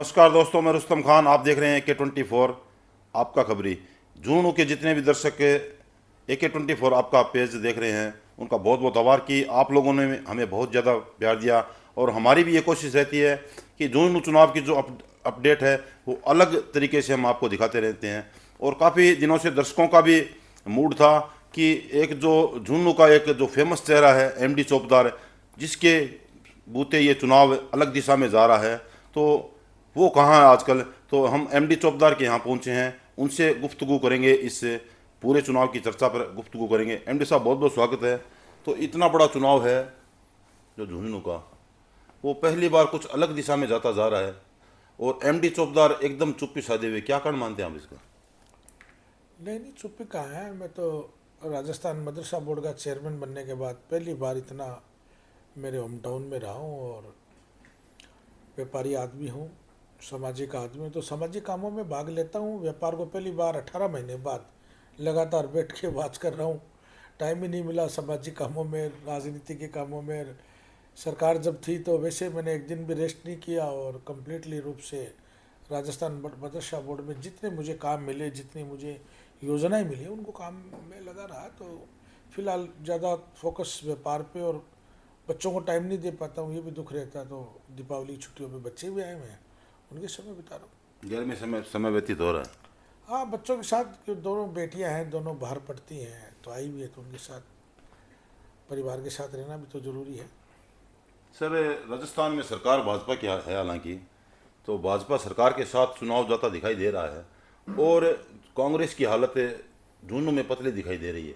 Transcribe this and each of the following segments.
नमस्कार दोस्तों, मैं रुस्तम खान। आप देख रहे हैं AK24 आपका खबरी। झुंझुनू के जितने भी दर्शक AK24 आपका पेज देख रहे हैं, उनका बहुत बहुत आभार कि आप लोगों ने हमें बहुत ज़्यादा प्यार दिया। और हमारी भी ये कोशिश रहती है कि झुंझुनू चुनाव की जो अपडेट है वो अलग तरीके से हम आपको दिखाते रहते हैं। और काफ़ी दिनों से दर्शकों का भी मूड था कि एक जो झुंझुनू का एक जो फेमस चेहरा है MD चौपदार, जिसके बूते ये चुनाव अलग दिशा में जा रहा है, तो वो कहाँ है आजकल। तो हम MD चौपदार के यहाँ पहुँचे हैं, उनसे गुफ्तगू करेंगे, इस पूरे चुनाव की चर्चा पर गुफ्तगू करेंगे। MD साहब, बहुत बहुत स्वागत है। तो इतना बड़ा चुनाव है जो झुंझुनू का, वो पहली बार कुछ अलग दिशा में जाता जा रहा है, और MD चौपदार एकदम चुप्पी साधे हुए, क्या कारण मानते हैं आप इसका? नहीं, चुप्पी कहाँ है। मैं तो राजस्थान मदरसा बोर्ड का चेयरमैन बनने के बाद पहली बार इतना मेरे होम टाउन में रहा हूँ, और व्यापारी आदमी हूँ, सामाजिक आदमी हूँ, तो सामाजिक कामों में भाग लेता हूँ। व्यापार को पहली बार 18 महीने बाद लगातार बैठ के बात कर रहा हूँ। टाइम ही नहीं मिला सामाजिक कामों में, राजनीति के कामों में। सरकार जब थी तो वैसे मैंने एक दिन भी रेस्ट नहीं किया, और कम्प्लीटली रूप से राजस्थान मदरसा बोर्ड में जितने मुझे काम मिले, जितनी मुझे योजनाएं मिली, उनको काम में लगा रहा। तो फिलहाल ज़्यादा फोकस व्यापार पे, और बच्चों को टाइम नहीं दे पाता हूँ, ये भी दुख रहता है। तो दीपावली की छुट्टियों में बच्चे भी आए हुए हैं, उनके समय बिता रहा हूँ। घर में समय व्यतीत हो रहा है। हाँ, बच्चों के साथ। दोनों बेटियां हैं, दोनों बाहर पढ़ती हैं, तो आई भी है, तो उनके साथ, परिवार के साथ रहना भी तो ज़रूरी है। सर, राजस्थान में सरकार भाजपा की है, हालांकि तो भाजपा सरकार के साथ चुनाव जाता दिखाई दे रहा है, और कांग्रेस की हालत झुंझुनू में पतली दिखाई दे रही है।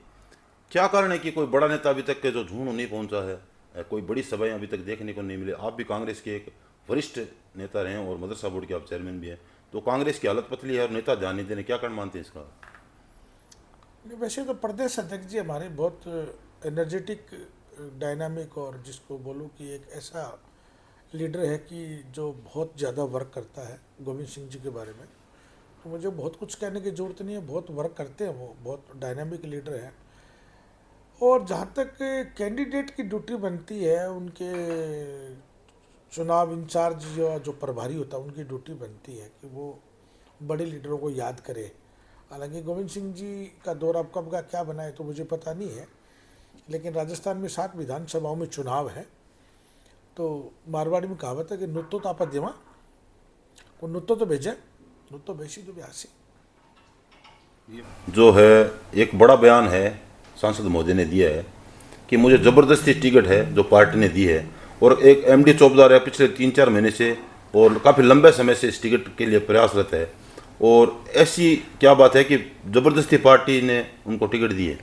क्या कारण है कि कोई बड़ा नेता अभी तक के जो झुंझुनू नहीं पहुंचा है, कोई बड़ी सभाएं अभी तक देखने को नहीं मिले? आप भी कांग्रेस के एक वरिष्ठ नेता रहे हैं और मदरसा बोर्ड के आप चेयरमैन भी हैं, तो कांग्रेस की हालत पतली है और नेता ध्यान नहीं देने, क्या कारण मानते हैं इसका? नहीं, वैसे तो प्रदेश अध्यक्ष जी हमारे बहुत एनर्जेटिक, डायनामिक, और जिसको बोलूँ कि एक ऐसा लीडर है कि जो बहुत ज़्यादा वर्क करता है। गोविंद सिंह जी के बारे में तो मुझे बहुत कुछ कहने की ज़रूरत नहीं है, बहुत वर्क करते हैं वो, बहुत डायनामिक लीडर हैं। और जहाँ तक कैंडिडेट की ड्यूटी बनती है, उनके चुनाव इंचार्ज जो प्रभारी होता है, उनकी ड्यूटी बनती है कि वो बड़े लीडरों को याद करे। हालांकि गोविंद सिंह जी का दौर अब कब का क्या बना है तो मुझे पता नहीं है, लेकिन राजस्थान में 7 विधानसभाओं में चुनाव है। तो मारवाड़ी में कहावत है कि नुत्तो तापा देवा, वो नुत्तो तो भेजे, नुत्तो बेसी तो ब्यासी। जो है एक बड़ा बयान है सांसद महोदय ने दिया है कि मुझे ज़बरदस्ती टिकट है जो पार्टी ने दी है, और एक MD चौपदार है पिछले 3-4 महीने से और काफ़ी लंबे समय से इस टिकट के लिए प्रयासरत है। और ऐसी क्या बात है कि ज़बरदस्ती पार्टी ने उनको टिकट दी है?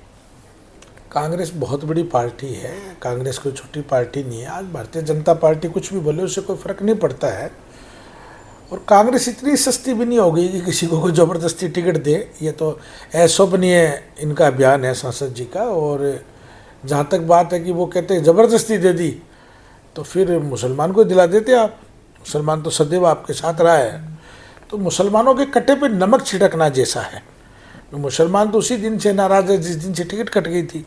कांग्रेस बहुत बड़ी पार्टी है, कांग्रेस कोई छोटी पार्टी नहीं है। आज भारतीय जनता पार्टी कुछ भी बोले उससे कोई फर्क नहीं पड़ता है। और कांग्रेस इतनी सस्ती भी नहीं हो गई कि किसी को कोई ज़बरदस्ती टिकट दे। ये तो अशोभनीय इनका बयान है सांसद जी का। और जहाँ तक बात है कि वो कहते हैं ज़बरदस्ती दे दी, तो फिर मुसलमान को दिला देते आप। मुसलमान तो सदैव आपके साथ रहा है। तो मुसलमानों के कट्टे पे नमक छिड़कना जैसा है। मुसलमान तो उसी दिन से नाराज़ है जिस दिन से टिकट कट गई थी,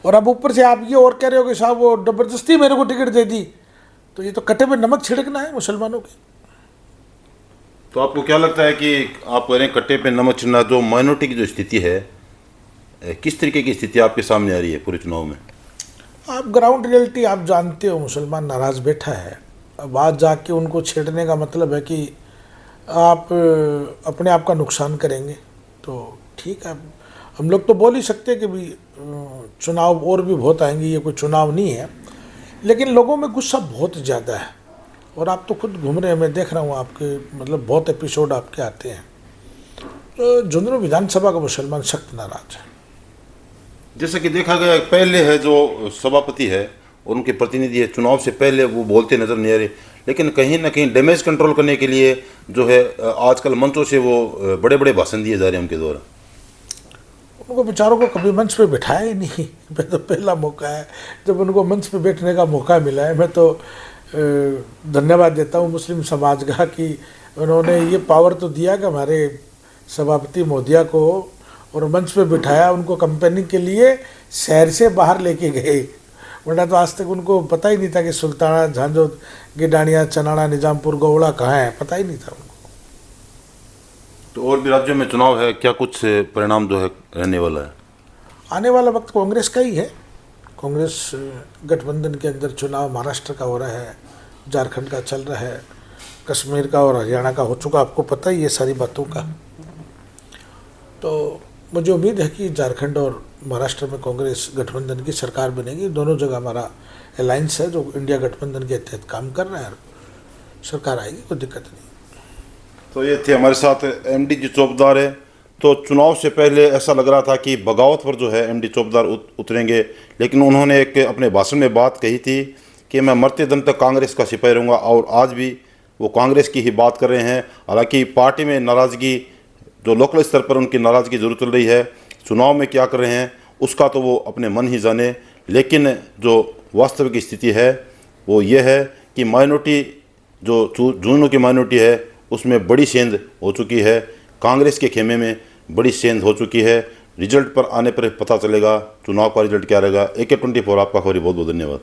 और अब ऊपर से आप ये और कह रहे हो कि साहब वो ज़बरदस्ती मेरे को टिकट दे दी। तो ये तो कट्टे पे नमक छिड़कना है मुसलमानों के। तो आपको क्या लगता है कि आप कह रहे हैं कट्टे पे नमक छिड़कना, जो माइनॉरिटी की जो स्थिति है, किस तरीके की स्थिति आपके सामने आ रही है पूरे चुनाव में? आप ग्राउंड रियलिटी आप जानते हो, मुसलमान नाराज़ बैठा है। अब आज जाके उनको छेड़ने का मतलब है कि आप अपने आप का नुकसान करेंगे। तो ठीक है, हम लोग तो बोल ही सकते हैं कि भी चुनाव और भी बहुत आएंगे, ये कोई चुनाव नहीं है। लेकिन लोगों में गुस्सा बहुत ज़्यादा है, और आप तो खुद घूम रहे हैं, मैं देख रहा हूँ आपके, मतलब बहुत एपिसोड आपके आते हैं। तो झुंझुनू विधानसभा का मुसलमान सख्त नाराज है। जैसा कि देखा गया, पहले है जो सभापति है और उनके प्रतिनिधि है, चुनाव से पहले वो बोलते नजर नहीं आ रहे, लेकिन कहीं ना कहीं डैमेज कंट्रोल करने के लिए जो है आजकल मंचों से वो बड़े बड़े भाषण दिए जा रहे हैं उनके द्वारा। उनको बेचारों को कभी मंच पे बिठाया ही नहीं। मैं तो पहला मौका है जब उनको मंच पे बैठने का मौका मिला है। मैं तो धन्यवाद देता हूँ मुस्लिम समाज का कि उन्होंने ये पावर तो दिया कि हमारे सभापति महोदया को, और मंच पे बिठाया, उनको कंपेनिंग के लिए शहर से बाहर लेके गए। वरना तो आज तक उनको पता ही नहीं था कि सुल्ताना, झांझो, गिडानिया, चनाड़ा, निजामपुर, गोवड़ा कहाँ है, पता ही नहीं था उनको। तो और भी राज्यों में चुनाव है, क्या कुछ परिणाम जो है रहने वाला है? आने वाला वक्त कांग्रेस का ही है। कांग्रेस गठबंधन के अंदर चुनाव महाराष्ट्र का हो रहा है, झारखंड का चल रहा है, कश्मीर का और हरियाणा का हो चुका, आपको पता ही है सारी बातों का। तो मुझे उम्मीद है कि झारखंड और महाराष्ट्र में कांग्रेस गठबंधन की सरकार बनेगी। दोनों जगह हमारा अलायंस है जो इंडिया गठबंधन के तहत काम कर रहा है, सरकार आएगी, कोई दिक्कत नहीं। तो ये थे हमारे साथ एमडी जी चौबदार है। तो चुनाव से पहले ऐसा लग रहा था कि बगावत पर जो है एमडी चौबदार उतरेंगे, लेकिन उन्होंने एक अपने भाषण में बात कही थी कि मैं मरते दम तक कांग्रेस का सिपाही रहूँगा, और आज भी वो कांग्रेस की ही बात कर रहे हैं। हालांकि पार्टी में नाराज़गी, जो लोकल स्तर पर उनकी नाराज़गी जरूर चल रही है, चुनाव में क्या कर रहे हैं उसका तो वो अपने मन ही जाने, लेकिन जो वास्तविक स्थिति है वो ये है कि माइनॉरिटी, जो झुंझुनू की माइनॉरिटी है उसमें बड़ी सेंध हो चुकी है, कांग्रेस के खेमे में बड़ी सेंध हो चुकी है। रिजल्ट पर आने पर पता चलेगा चुनाव का रिजल्ट क्या रहेगा। AK24 आपका खबरी बहुत बहुत धन्यवाद।